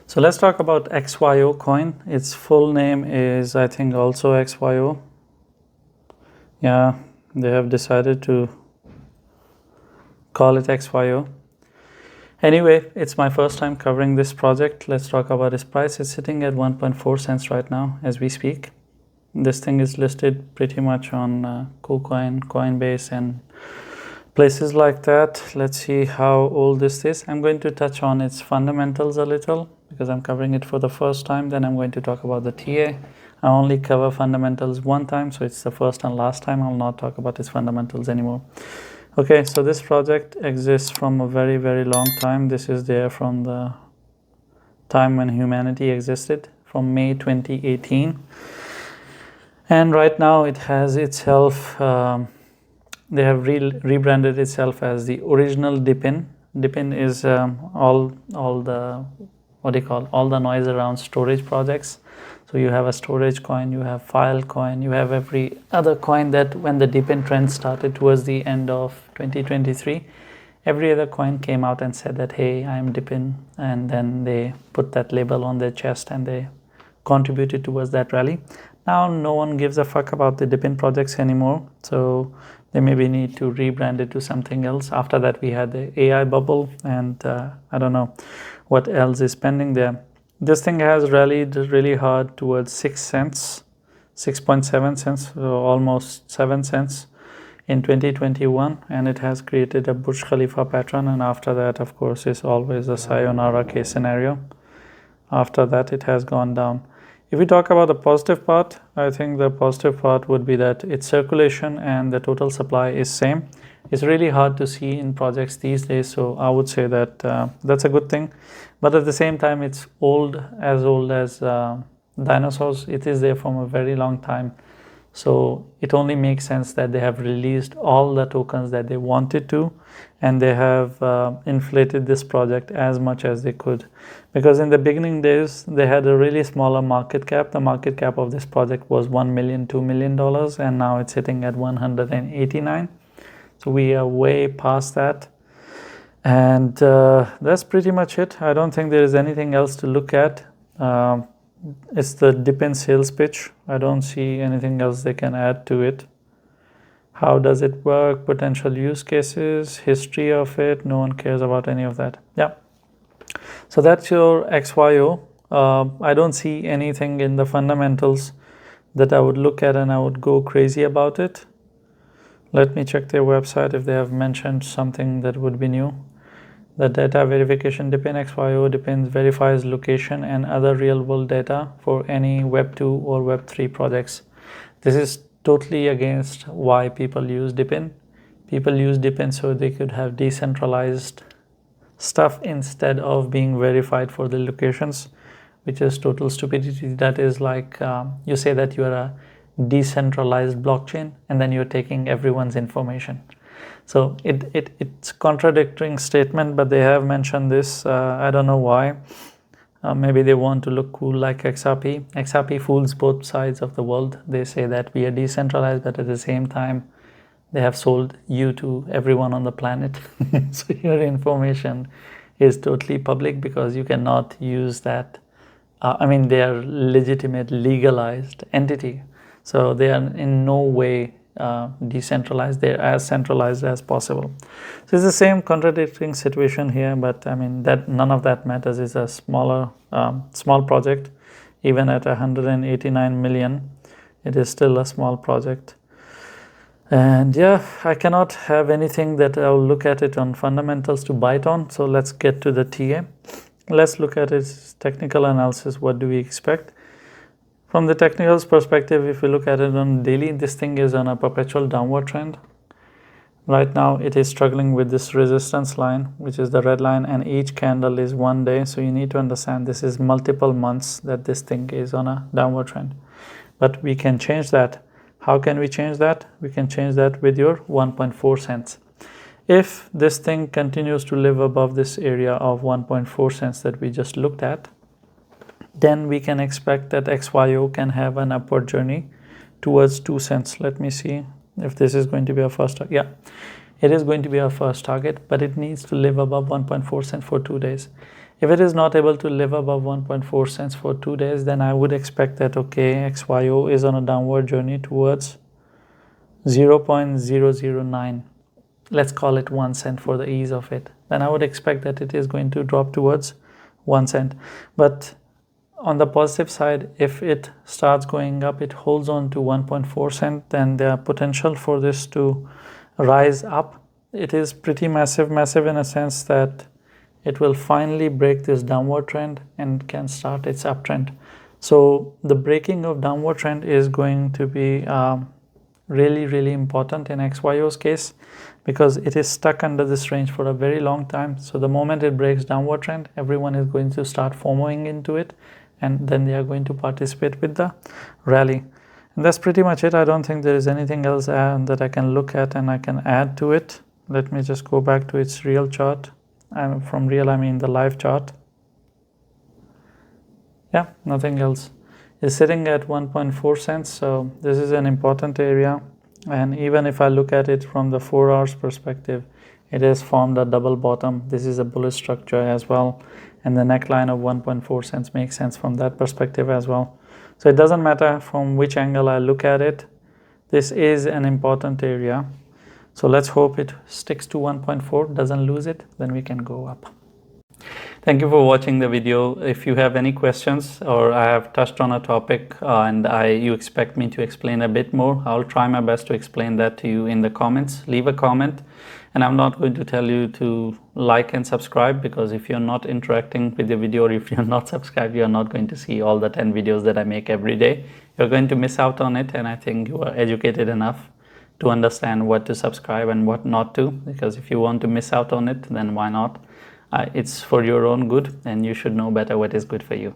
So let's talk about XYO coin. Its full name is, I think, also XYO. Yeah, they have decided to call it XYO. Anyway, it's my first time covering this project. Let's talk about its price. It's sitting at 1.4 cents right now as we speak. This thing is listed pretty much on KuCoin, Coinbase, and places like that. Let's see how old this is. I'm going to touch on its fundamentals a little because I'm covering it for the first time. Then I'm going to talk about the TA. I only cover fundamentals one time, so it's the first and last time. I'll not talk about its fundamentals anymore. Okay, so this project exists from a very, very long time. This is there from the time when humanity existed, from May 2018. And right now it has itself, they have rebranded itself as the original DePIN. DePIN is all the, what do you call, all the noise around storage projects. So you have a storage coin, you have file coin, you have every other coin that when the DePIN trend started towards the end of 2023, every other coin came out and said that, hey, I'm DePIN, and then they put that label on their chest and they contributed towards that rally. Now no one gives a fuck about the DePIN projects anymore, so they maybe need to rebrand it to something else. After that we had the AI bubble, and I don't know what else is pending there. This thing has rallied really hard towards 6 cents, 6.7 cents, so almost 7 cents in 2021, and it has created a Burj Khalifa pattern, and after that, of course, is always a sayonara case scenario. After that, it has gone down. If we talk about the positive part, I think the positive part would be that its circulation and the total supply is same. It's really hard to see in projects these days, so I would say that that's a good thing. But at the same time, it's old as dinosaurs. It is there from a very long time. So it only makes sense that they have released all the tokens that they wanted to, and they have inflated this project as much as they could. Because in the beginning days, they had a really smaller market cap. The market cap of this project was $1 million, $2 million, and now it's sitting at 189. So we are way past that. And that's pretty much it. I don't think there is anything else to look at. It's the DePIN sales pitch. I don't see anything else they can add to it. How does it work? Potential use cases, history of it. No one cares about any of that. Yeah. So that's your XYO. I don't see anything in the fundamentals that I would look at and I would go crazy about it. Let me check their website if they have mentioned something that would be new. The data verification DePIN XYO verifies location and other real-world data for any Web 2 or Web 3 projects. This is totally against why people use DePIN. People use DePIN so they could have decentralized stuff instead of being verified for the locations, which is total stupidity. That is like you say that you are a decentralized blockchain and then you're taking everyone's information. So it's contradicting statement, but they have mentioned this. I don't know why. Maybe they want to look cool like XRP. XRP fools both sides of the world. They say that we are decentralized, but at the same time, they have sold you to everyone on the planet. So your information is totally public because you cannot use that. I mean, they are legitimate, legalized entity. So they are in no way decentralized. They're as centralized as possible. So it's the same contradicting situation here, but I mean that none of that matters. It's a small project. Even at 189 million, it is still a small project. And yeah, I cannot have anything that I'll look at it on fundamentals to bite on. So let's get to the TA. Let's look at its technical analysis. What do we expect? From the technical perspective, if we look at it on daily, this thing is on a perpetual downward trend. Right now, it is struggling with this resistance line, which is the red line, and each candle is 1 day. So you need to understand this is multiple months that this thing is on a downward trend. But we can change that. How can we change that? We can change that with your 1.4 cents. If this thing continues to live above this area of 1.4 cents that we just looked at, then we can expect that XYO can have an upward journey towards 2 cents. Let me see if this is going to be our first target. Yeah, it is going to be our first target, but it needs to live above 1.4 cents for 2 days. If it is not able to live above 1.4 cents for 2 days, then I would expect that, okay, XYO is on a downward journey towards 0.009. Let's call it 1 cent for the ease of it. Then I would expect that it is going to drop towards 1 cent. But on the positive side, if it starts going up, it holds on to 1.4 cent, then there are potential for this to rise up. It is pretty massive in a sense that it will finally break this downward trend and can start its uptrend. So the breaking of downward trend is going to be really important in XYO's case, because it is stuck under this range for a very long time. So the moment it breaks downward trend, everyone is going to start FOMOing into it, and then they are going to participate with the rally. And that's pretty much it. I don't think there is anything else that I can look at and I can add to it. Let me just go back to its real chart. From real, I mean the live chart. Yeah, nothing else. It's sitting at 1.4 cents, so this is an important area. And even if I look at it from the 4 hours perspective, it has formed a double bottom. This is a bullish structure as well, and the neckline of 1.4 cents makes sense from that perspective as well. So it doesn't matter from which angle I look at it, this is an important area. So let's hope it sticks to 1.4, doesn't lose it, then we can go up. Thank you for watching the video. If you have any questions, or I have touched on a topic and you expect me to explain a bit more, I'll try my best to explain that to you in the comments. Leave a comment, and I'm not going to tell you to like and subscribe, because if you're not interacting with the video, or if you're not subscribed, you're not going to see all the 10 videos that I make every day. You're going to miss out on it, and I think you are educated enough to understand what to subscribe and what not to, because if you want to miss out on it, then why not? It's for your own good, and you should know better what is good for you.